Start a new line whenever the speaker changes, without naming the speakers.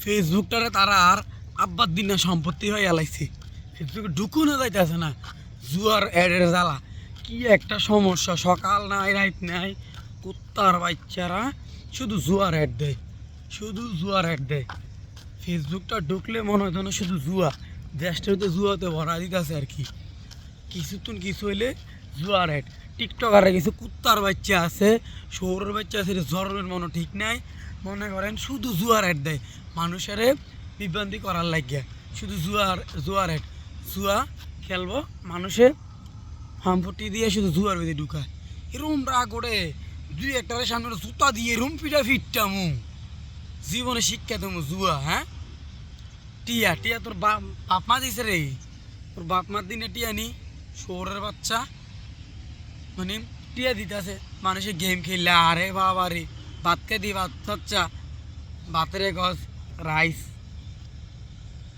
ফেসবুকটারে তারা আর আব্বার দিন না সম্পত্তি হয়ে এলাইছে। ফেসবুকে ঢুকুনো যাইতেছে না, জুয়ার অ্যাডের জ্বালা। কি একটা সমস্যা, সকাল নাই রাত নাই, কুত্তার বাচ্চারা শুধু জুয়ার অ্যাড দেয়, শুধু জুয়ার অ্যাড দেয়। ফেসবুকটা ঢুকলে মনে হয় যেন শুধু জুয়া, দেশটা হইতে জুয়াতে ভরা দিতেছে আর কি। কিছুক্ষণ কিছু হইলে জুয়ার অ্যাড। টিকটকারে কিছু কুত্তার বাচ্চা আছে, শহরের বাচ্চা আছে, জন্মের মনে ঠিক নাই, মনে করেন শুধু জুয়ার অ্যাড দেয় মানুষের বিভ্রান্তি করার লাগিয়া। শুধু জুয়ার অ্যাড, জুয়া খেলবো মানুষে হামফুটি দিয়ে শুধু জুয়ার বেঁধে ঢুকায়। এরম রাগ ওড়ে, দুই একটার সামনে জুতা দিয়ে এরম পিঠা ফিটটামু, জীবনে শিক্ষা দেবো জুয়া। হ্যাঁ, টিয়া টিয়া তোর বাপ মা দিছে রে, তোর বাপ মার দিনে টিয়া নি, শহরের বাচ্চা মানে টিয়া দিতেছে মানুষের গেম খেললে। আরে বাবা রে, ভাত খেয়ে দিই, ভাত খরচা, ভাতের গছ রাইস